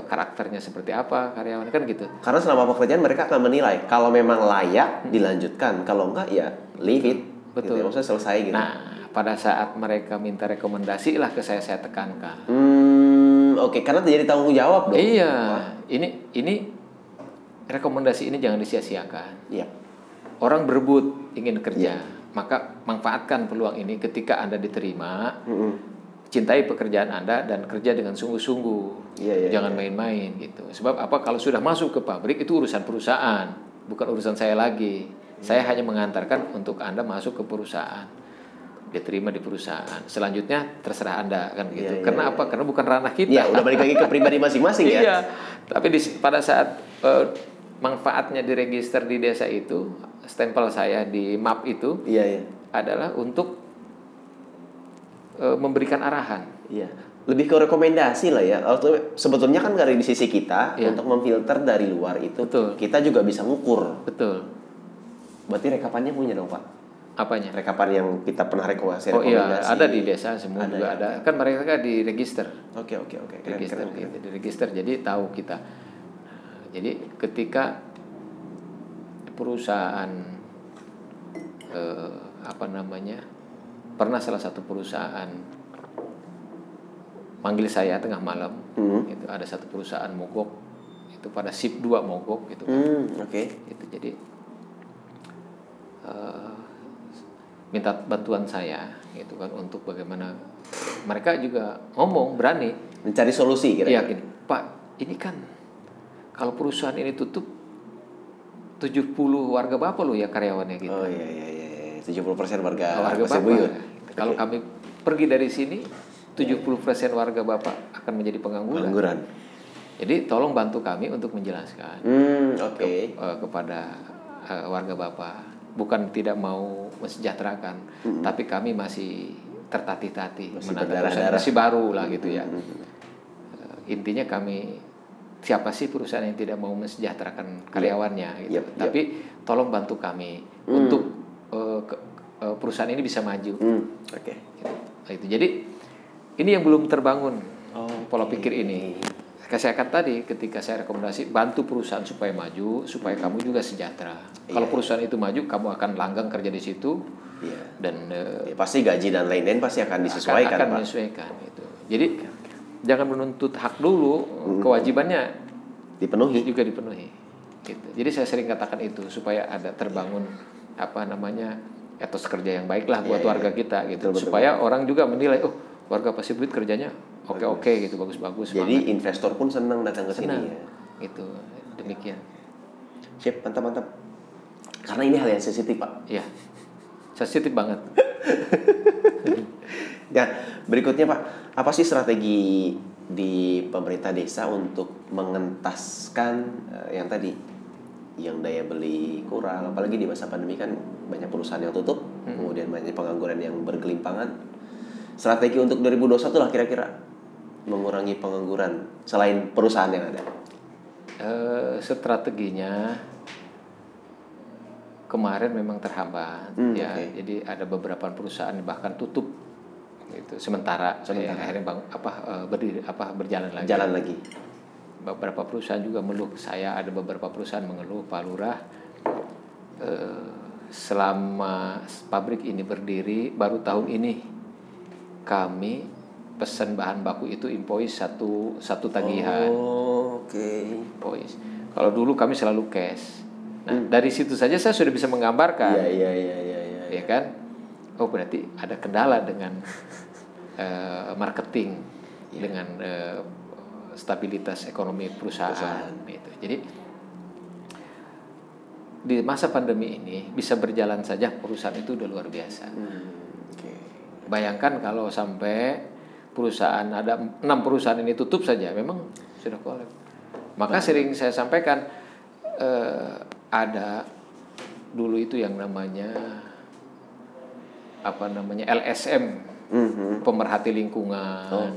karakternya seperti apa karyawan kan gitu. Karena selama pekerjaan mereka akan menilai kalau memang layak dilanjutkan, kalau enggak ya leave it. Betul. Gitu, maksudnya selesai gitu. Nah, pada saat mereka minta rekomendasi lah ke saya tekankan. Oke, karena jadi tanggung jawab dong. Iya, ini rekomendasi ini jangan disia-siakan. Iya. Orang berebut ingin kerja, maka manfaatkan peluang ini ketika Anda diterima. Cintai pekerjaan Anda dan kerja dengan sungguh-sungguh. Jangan main-main gitu. Sebab apa? Kalau sudah masuk ke pabrik itu urusan perusahaan, bukan urusan saya lagi. Saya hanya mengantarkan untuk Anda masuk ke perusahaan. Diterima di perusahaan. Selanjutnya terserah Anda kan gitu. Karena apa? Karena bukan ranah kita. Udah balik lagi ke pribadi masing-masing ya. Tapi pada saat manfaatnya diregister di desa itu, stempel saya di map itu adalah untuk memberikan arahan. Iya. Lebih ke rekomendasi lah ya. Sebetulnya kan dari sisi kita untuk memfilter dari luar itu, betul, kita juga bisa ngukur. Betul. Berarti rekapannya punya dong Pak? Apanya? Rekapan yang kita pernah rekomendasi. Oh iya, ada di desa semua ada, juga ada. Kan mereka kan diregister. Oke. Register, diregister. Jadi tahu kita. Jadi ketika perusahaan pernah salah satu perusahaan manggil saya tengah malam, itu ada satu perusahaan mogok, itu pada shift 2 mogok gitu kan. Itu jadi minta bantuan saya gitu kan untuk bagaimana mereka juga ngomong berani mencari solusi kira-kira. Yakin, Pak, ini kan kalau perusahaan ini tutup 70 warga Bapak loh ya karyawannya gitu. Oh iya. 70% warga Bapak. Kalau kami pergi dari sini 70% warga Bapak akan menjadi pengangguran. Jadi tolong bantu kami untuk menjelaskan kepada warga Bapak. Bukan tidak mau mensejahterakan, tapi kami masih tertatih-tatih, masih baru lah gitu ya. Intinya kami, siapa sih perusahaan yang tidak mau mensejahterakan karyawannya gitu. Tapi tolong bantu kami untuk perusahaan ini bisa maju. Gitu. Jadi ini yang belum terbangun pola pikir ini. Saya katakan tadi ketika saya rekomendasi bantu perusahaan supaya maju, supaya kamu juga sejahtera. Kalau perusahaan itu maju, kamu akan langgeng kerja di situ, dan pasti gaji dan lain-lain pasti akan disesuaikan. Akan menyesuaikan itu. Jadi jangan menuntut hak dulu, kewajibannya dipenuhi. Juga dipenuhi. Gitu. Jadi saya sering katakan itu supaya ada terbangun etos kerja yang baik lah buat warga kita gitu. Betul. Supaya orang juga menilai, warga Pasir-Buyut kerjanya oke gitu, bagus-bagus. Jadi semangat. Investor pun senang datang ke sini ya. Itu demikian. Siap, mantap. Karena ini hal yang sensitif, Pak. Iya. Sensitif banget. Nah, berikutnya Pak, apa sih strategi di pemerintah desa untuk mengentaskan yang tadi, yang daya beli kurang, apalagi di masa pandemi kan banyak perusahaan yang tutup, kemudian banyak pengangguran yang bergelimpangan. Strategi untuk 2021 lah kira-kira mengurangi pengangguran selain perusahaan yang ada. Strateginya kemarin memang terhambat jadi ada beberapa perusahaan bahkan tutup gitu sementara. Akhirnya berjalan lagi. Beberapa perusahaan juga mengeluh, ada beberapa perusahaan mengeluh, Pak Lurah, selama pabrik ini berdiri baru tahun ini kami pesan bahan baku itu invoice satu tagihan. Invoice. Kalau dulu kami selalu cash. Nah, dari situ saja saya sudah bisa menggambarkan. Iya. Ya kan? Berarti ada kendala dengan marketing, dengan stabilitas ekonomi perusahaan. Gitu. Jadi di masa pandemi ini bisa berjalan saja perusahaan itu udah luar biasa. Bayangkan kalau sampai perusahaan ada 6 perusahaan ini tutup saja, memang sudah kolap. Maka sering saya sampaikan ada dulu itu yang namanya LSM, pemerhati lingkungan.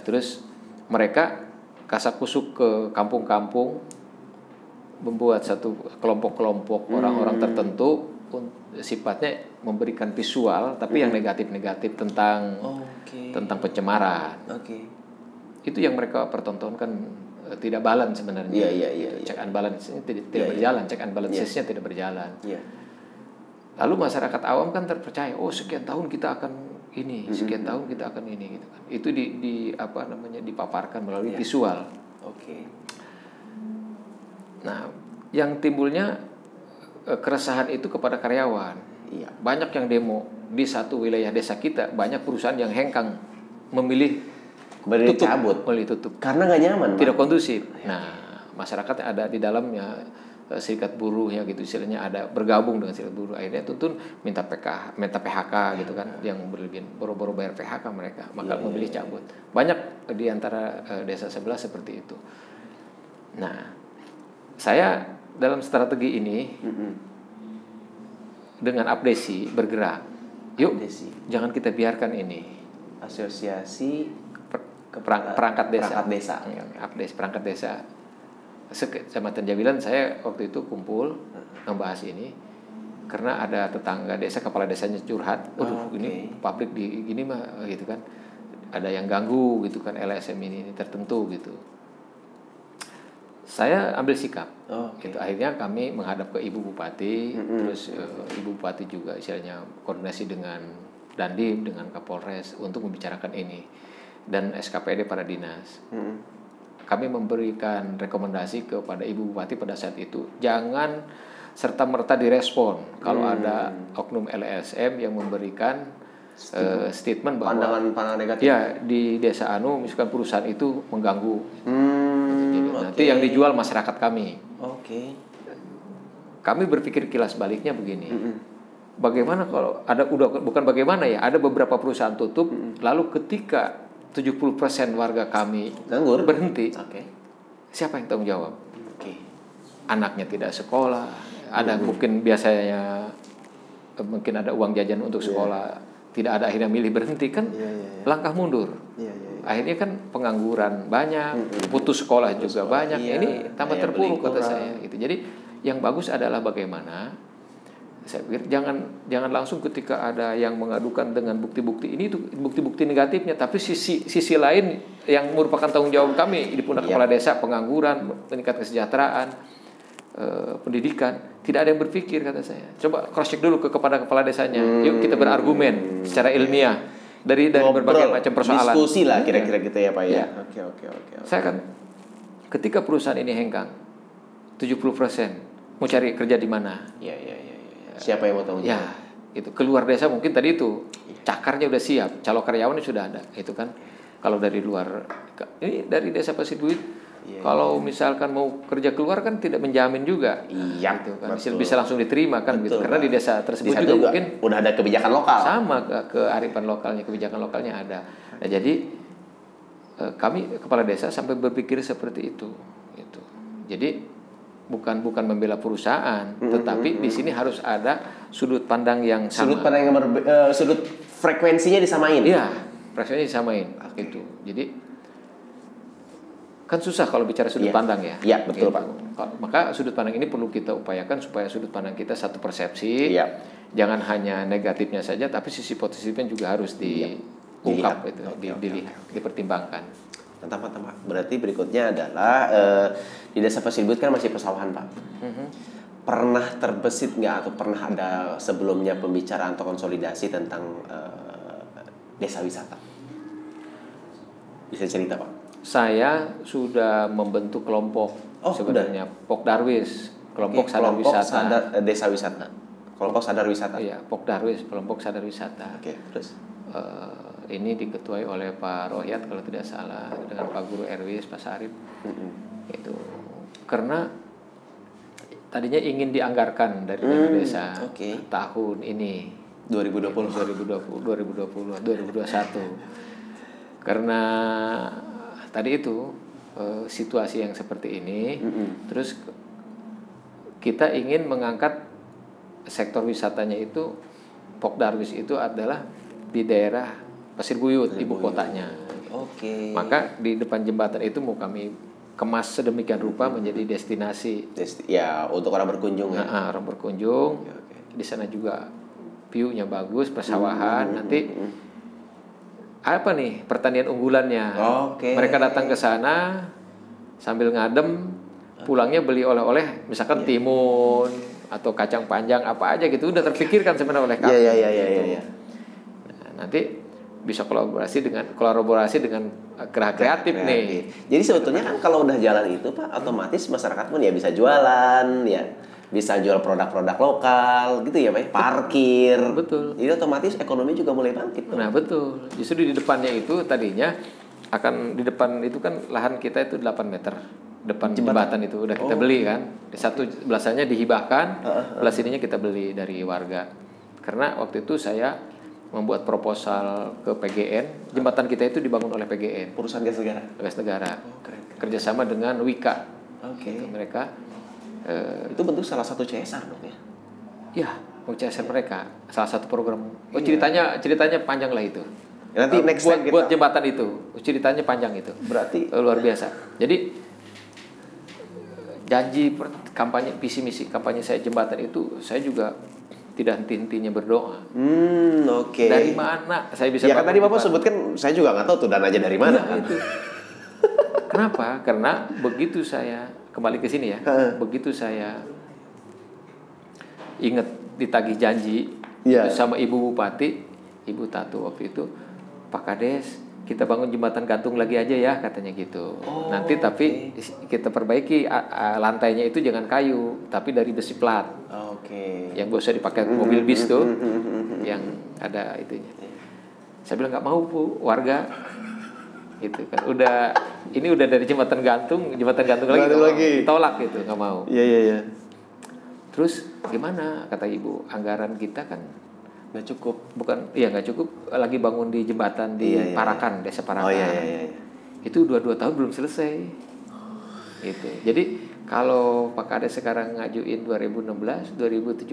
Terus mereka kasakusuk ke kampung-kampung, membuat satu kelompok-kelompok orang-orang tertentu, sifatnya memberikan visual tapi yang negatif-negatif tentang pencemaran. Itu yang mereka pertontonkan tidak balance sebenarnya. Check and balance-nya tidak berjalan, check and balances-nya tidak berjalan. Lalu masyarakat awam kan terpercaya, sekian tahun kita akan ini, sekian tahun kita akan ini gitu kan. Itu dipaparkan melalui visual. Nah, yang timbulnya keresahan itu kepada karyawan. Banyak yang demo di satu wilayah desa kita, banyak perusahaan yang hengkang memilih tutup karena nggak nyaman, tidak kondusif. Nah, masyarakat ada di dalamnya, serikat buruh ya gitu istilahnya, ada bergabung dengan serikat buruh, akhirnya tuntun minta PHK gitu kan, yang berlebihan, boro-boro bayar PHK mereka, maka memilih cabut. Banyak di antara desa sebelah seperti itu. Nah, saya dalam strategi ini dengan Abdesi bergerak. Yuk, jangan kita biarkan ini. Asosiasi perangkat desa. Abdes perangkat desa. Kecamatan Jabilan, saya waktu itu kumpul membahas ini karena ada tetangga desa, kepala desanya curhat, ini pabrik di gini mah gitu kan, ada yang ganggu gitu kan, LSM ini tertentu gitu. Saya ambil sikap, gitu. Akhirnya kami menghadap ke Ibu Bupati, terus Ibu Bupati juga istilahnya koordinasi dengan Dandim, dengan Kapolres untuk membicarakan ini, dan SKPD para dinas. Kami memberikan rekomendasi kepada Ibu Bupati pada saat itu, jangan serta-merta direspon kalau ada oknum LSM yang memberikan statement bahwa pandangan negatif. Ya, di desa misalkan perusahaan itu mengganggu. Nanti yang dijual masyarakat kami. Kami berpikir kilas baliknya begini. Bagaimana kalau bukan bagaimana ya, ada beberapa perusahaan tutup, lalu ketika 70% warga kami nganggur, berhenti, siapa yang tanggung jawab? Anaknya tidak sekolah, ada mungkin biasanya mungkin ada uang jajan untuk sekolah, tidak ada, akhirnya milih berhenti kan, langkah mundur. Akhirnya kan pengangguran banyak, putus sekolah juga banyak. Ini tambah terpuruk kata saya gitu. Jadi yang bagus adalah bagaimana, saya pikir jangan langsung ketika ada yang mengadukan dengan bukti-bukti ini, itu bukti-bukti negatifnya, tapi sisi lain yang merupakan tanggung jawab kami di pundak kepala desa, pengangguran, meningkat kesejahteraan, pendidikan, tidak ada yang berpikir kata saya. Coba cross check dulu kepada kepala desanya. Yuk kita berargumen secara ilmiah dari berbagai macam persoalan. Diskusi lah kira-kira gitu ya Pak ya. Oke. Saya kan ketika perusahaan ini hengkang 70%, mau cari kerja di mana? Siapa yang mau tanggung jawab? Ya, itu keluar desa mungkin tadi itu cakarnya udah siap, calon karyawannya sudah ada, itu kan. Kalau dari luar, ini dari desa Pasir Buit, kalau misalkan mau kerja keluar kan tidak menjamin juga. Gitu kan. Bisa langsung diterima kan, gitu. Karena di desa tersebut juga mungkin udah ada kebijakan lokal. Sama kearifan lokalnya, kebijakan lokalnya ada. Nah, jadi kami kepala desa sampai berpikir seperti itu, gitu. Jadi bukan membela perusahaan, tetapi di sini harus ada sudut pandang yang sama. Sudut pandang yang sudut frekuensinya disamain. Iya, frekuensinya disamain. Gitu. Jadi kan susah kalau bicara sudut pandang ya. Iya, betul gitu. Pak. Maka sudut pandang ini perlu kita upayakan supaya sudut pandang kita satu persepsi. Jangan hanya negatifnya saja, tapi sisi positifnya juga harus diungkap, dipertimbangkan. Mantap. Berarti berikutnya adalah di desa Pasir Buit kan masih persawahan Pak. Pernah terbesit nggak atau pernah ada sebelumnya pembicaraan atau konsolidasi tentang desa wisata? Bisa cerita Pak? Saya sudah membentuk kelompok sebenarnya Pokdarwis, kelompok sadar wisata. Desa wisata. Kelompok sadar wisata. Iya, Pokdarwis, kelompok sadar wisata. Terus? Ini diketuai oleh Pak Rohyat kalau tidak salah, dengan Pak Guru Erwis, Pak Sarip. Itu karena tadinya ingin dianggarkan dari dana desa tahun ini 2021. Karena tadi itu situasi yang seperti ini, terus kita ingin mengangkat sektor wisatanya itu, Pokdarwis itu adalah di daerah Pasir Buyut, ibu kotanya. Maka di depan jembatan itu mau kami kemas sedemikian rupa menjadi destinasi. Untuk orang berkunjung ya. Orang berkunjung. Di sana juga view-nya bagus, persawahan. Nanti apa nih pertanian unggulannya? Mereka datang ke sana sambil ngadem, pulangnya beli oleh-oleh, misalkan timun atau kacang panjang apa aja gitu, udah terpikirkan sebenarnya oleh kami. Nanti bisa kolaborasi dengan kreatif nih. Jadi sebetulnya kan kalau udah jalan itu Pak, otomatis masyarakat pun ya bisa jualan, ya bisa jual produk-produk lokal gitu ya Pak. Parkir. Betul. Jadi otomatis ekonomi juga mulai bangkit. Nah betul. Justru di depannya itu tadinya di depan itu kan lahan kita itu 8 meter. Depan jembatan itu udah kita beli kan. Satu belasannya dihibahkan, belas ininya kita beli dari warga. Karena waktu itu saya membuat proposal ke PGN, jembatan kita itu dibangun oleh PGN, perusahaan gas negara. Kerjasama dengan Wika. Gitu, mereka Itu bentuk salah satu CSR dong ya? Ya, CSR mereka, salah satu program. Ceritanya panjang lah itu. Nanti next buat jembatan itu, ceritanya panjang itu. Berarti luar biasa. Jadi janji kampanye, visi misi kampanye saya jembatan itu, saya juga tidak henti-hentinya berdoa. Oke. Dari mana saya bisa? Ya kan tadi Bapak sebutkan, saya juga nggak tahu tuh dananya dari mana. Ya, itu. Kenapa? Karena begitu saya kembali ke sini ya, begitu saya ingat ditagih janji sama Ibu Bupati, Ibu Tatu waktu itu, Pak Kades, kita bangun jembatan gantung lagi aja ya, katanya gitu. Nanti tapi kita perbaiki lantainya itu jangan kayu, tapi dari besi plat. Yang bisa dipakai mobil bis tuh, yang ada itunya. Saya bilang nggak mau Bu, warga. Gitu kan. Ini udah dari jembatan gantung lagi. Tolak gitu, nggak mau. Iya. Terus gimana, kata Ibu, anggaran kita kan nggak cukup. Nggak cukup, lagi bangun di jembatan di Parakan, Desa Parakan. Iya. Itu 2 tahun belum selesai. Gitu. Jadi kalau Pak Kades sekarang ngajuin 2016, 2017,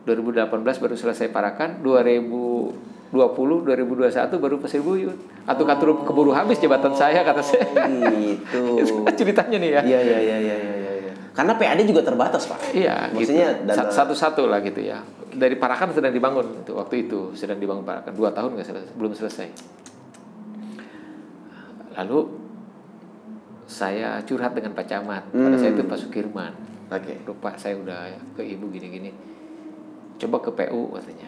2018 baru selesai Parakan, 2020, 2021 baru Pasir Buyut. Atuk-atuk keburu habis jembatan saya, kata saya. Gitu. Itu ceritanya nih ya. Iya. Karena PAD juga terbatas, Pak. Iya, maksudnya gitu. Satu-satu lah gitu ya. Dari Parakan sedang dibangun waktu itu, sedang dibangun Parakan 2 tahun belum selesai. Lalu saya curhat dengan Pak Camat. Pada saya itu Pak Sukirman. Pak, saya udah ke Ibu gini-gini. Coba ke PU katanya.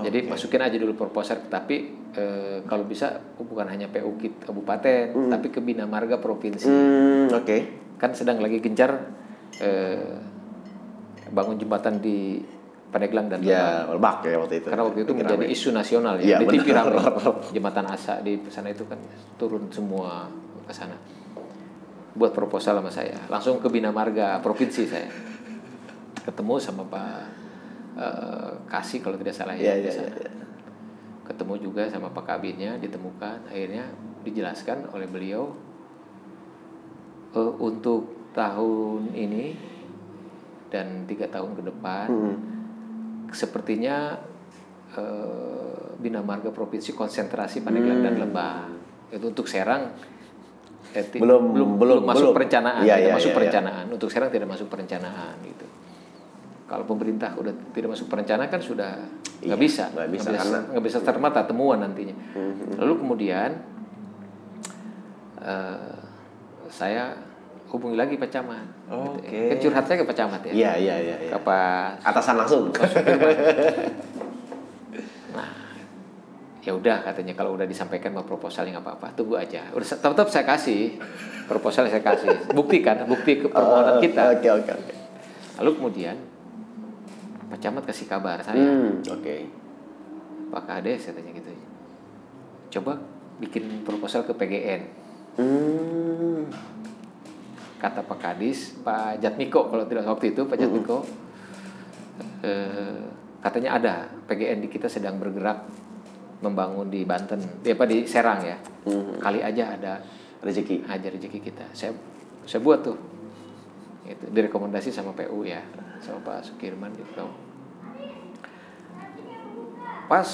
Jadi masukin aja dulu proposal, tapi kalau bisa bukan hanya PU kabupaten, tapi ke Bina Marga provinsi. Kan sedang lagi gencar bangun jembatan di Pandeglang dan Lebak ya waktu itu. Karena waktu itu menjadi isu nasional ya. Di TV ramai. Jembatan Asa di sana itu kan turun semua ke sana. Buat proposal sama saya. Langsung ke Bina Marga provinsi saya. Ketemu sama Pak Kasih kalau tidak salah ya. Ketemu juga sama Pak Kabinnya, ditemukan. Akhirnya dijelaskan oleh beliau untuk tahun ini dan 3 tahun ke depan sepertinya Bina Marga provinsi konsentrasi Pandeglang dan Lebak. Itu untuk Serang belum masuk perencanaan, perencanaan. Untuk Serang tidak masuk perencanaan gitu. Kalau pemerintah udah tidak masuk perencanaan kan sudah nggak bisa termata temuan nantinya. Lalu kemudian saya hubungi lagi Pak Camat. Kan curhat saya ke Pak Camat ya. Iya. Ke Pak atasan langsung. Nah, ya udah katanya, kalau udah disampaikan mau proposalnya nggak apa-apa, tunggu aja. Udah tetap saya kasih proposal, saya kasih bukti ke permohonan kita. Oke. Lalu kemudian Pak Camat kasih kabar saya. Pak Kades katanya gitu. Coba bikin proposal ke PGN. Kata Pak Kadis, Pak Jatmiko kalau tidak waktu itu, Pak Jatmiko katanya ada PGN di kita sedang bergerak membangun di Banten, di Serang ya. Kali aja ada rezeki kita. Saya buat tuh. Itu direkomendasi sama PU ya, sama Pak Sukirman gitu. Pas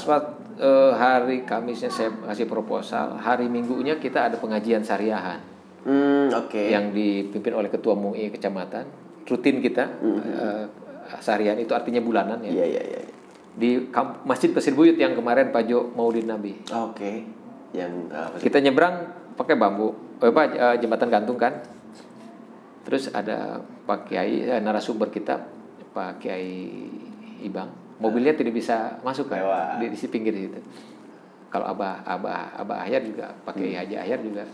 hari Kamisnya saya kasih proposal, hari Minggunya kita ada pengajian syariahan. Yang dipimpin oleh Ketua MUI Kecamatan, rutin kita. Syariahan itu artinya bulanan ya. Iya. Di Masjid Pasir Buyut yang kemarin Pak Jo Maulid Nabi. Yang kita nyebrang pakai bambu, jembatan gantung kan. Terus ada Pak Kiai, narasumber kita Pak Kiai Ibang. Mobilnya tidak bisa masuk kan di pinggir situ. Kalau Abah Ahyar juga, Pak Kiai Haji Ahyar juga.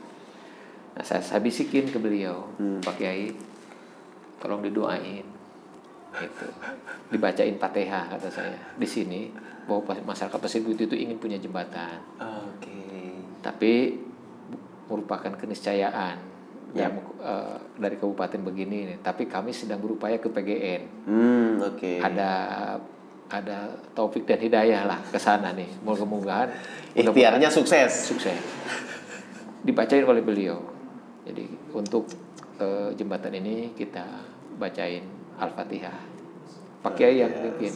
Nah, saya bisikin ke beliau, Pak Kiai, tolong didoain, gitu. Dibacain Fatihah kata saya di sini, bahwa masyarakat Pasir Buyut itu ingin punya jembatan. Tapi merupakan keniscayaan yang dari kabupaten begini, tapi kami sedang berupaya ke PGN. Ada taufik dan hidayah lah ke sana nih. Moga-moga ikhtiarnya sukses. Dibacain oleh beliau. Jadi untuk jembatan ini kita bacain Al-Fatihah. Pak Kiai yang pimpin.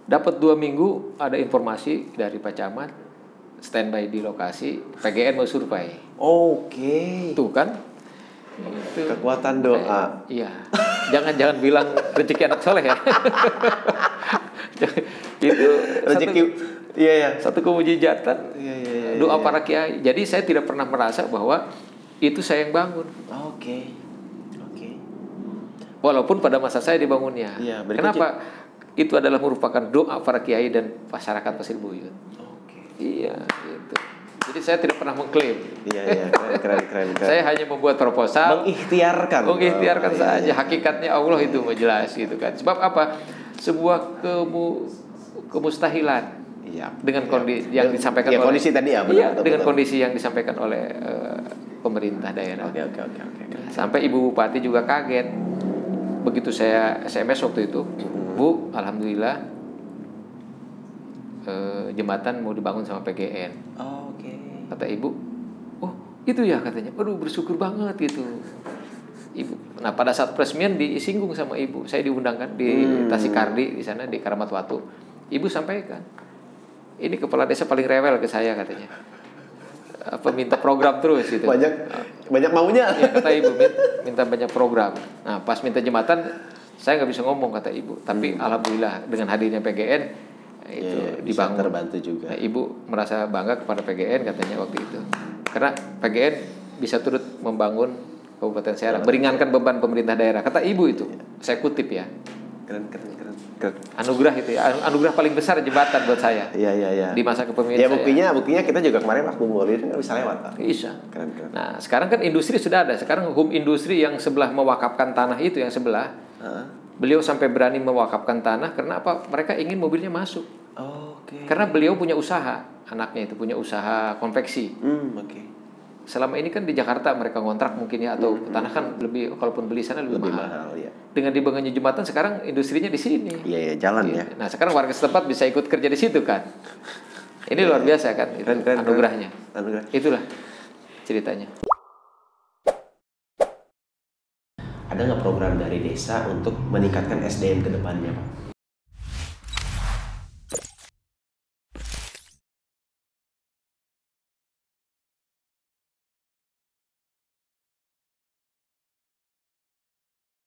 Dapat 2 minggu ada informasi dari Pak Camat, standby di lokasi, PGN mau survei. Oke. Tuh kan? Itu. Kekuatan doa. Iya. Jangan bilang rezeki anak soleh ya. Itu rezeki. Iya. Satu kemujizatan. Iya. Doa para kiai. Jadi saya tidak pernah merasa bahwa itu saya yang bangun. Oke. Walaupun pada masa saya dibangunnya. Iya, kenapa? Itu adalah merupakan doa para kiai dan masyarakat Pasir Buyut. Oke. Iya, gitu. Jadi saya tidak pernah mengklaim. Iya, keren. Saya hanya membuat proposal. Mengikhtiarkan Saja. Iya. Hakikatnya Allah itu jelas gitu kan. Sebab apa? Sebuah kemustahilan. Iya. Dengan kondisi yang disampaikan oleh kondisi tadi ya. Dengan kondisi yang disampaikan oleh pemerintah daerah. Oke. Sampai Ibu Bupati juga kaget. Begitu saya SMS waktu itu, Bu, alhamdulillah jembatan mau dibangun sama PGN. Oke. Kata Ibu, oh itu ya katanya. Aduh bersyukur banget gitu. Ibu. Nah pada saat peresmian disinggung sama Ibu. Saya diundang kan di Tasikardi di sana di Karamat Watu. Ibu sampaikan, ini kepala desa paling rewel ke saya katanya. Minta program terus gitu. Banyak maunya. Ya, kata Ibu minta banyak program. Nah pas minta jembatan saya nggak bisa ngomong kata Ibu. Tapi alhamdulillah dengan hadirnya PGN itu dibangun. Terbantu juga. Nah, Ibu merasa bangga kepada PGN katanya waktu itu. Karena PGN bisa turut membangun Kabupaten Serang, meringankan beban pemerintah daerah. Kata Ibu itu. Saya kutip ya. Keren. Anugerah itu ya. Anugerah paling besar jembatan buat saya. Iya. Di masa kepemimpinan saya. Buktinya kita juga kemarin waktu Maulid kan bisa lewat, Pak. Bisa. Keren. Nah, sekarang kan industri sudah ada. Sekarang home industri yang sebelah mewakafkan tanah itu yang sebelah. Beliau sampai berani mewakafkan tanah karena apa? Mereka ingin mobilnya masuk. Oke. Karena beliau punya usaha, anaknya itu punya usaha konveksi. Oke. Selama ini kan di Jakarta mereka ngontrak mungkin ya atau tanah kan lebih, kalaupun beli sana lebih mahal ya. Dengan dibangunnya jembatan sekarang industrinya di sini. Iya jalan ya. Nah sekarang warga setempat bisa ikut kerja di situ kan. Ini luar biasa kan. Keren. Anugerahnya. Itulah ceritanya. Ada nggak program dari desa untuk meningkatkan SDM ke depannya, Pak?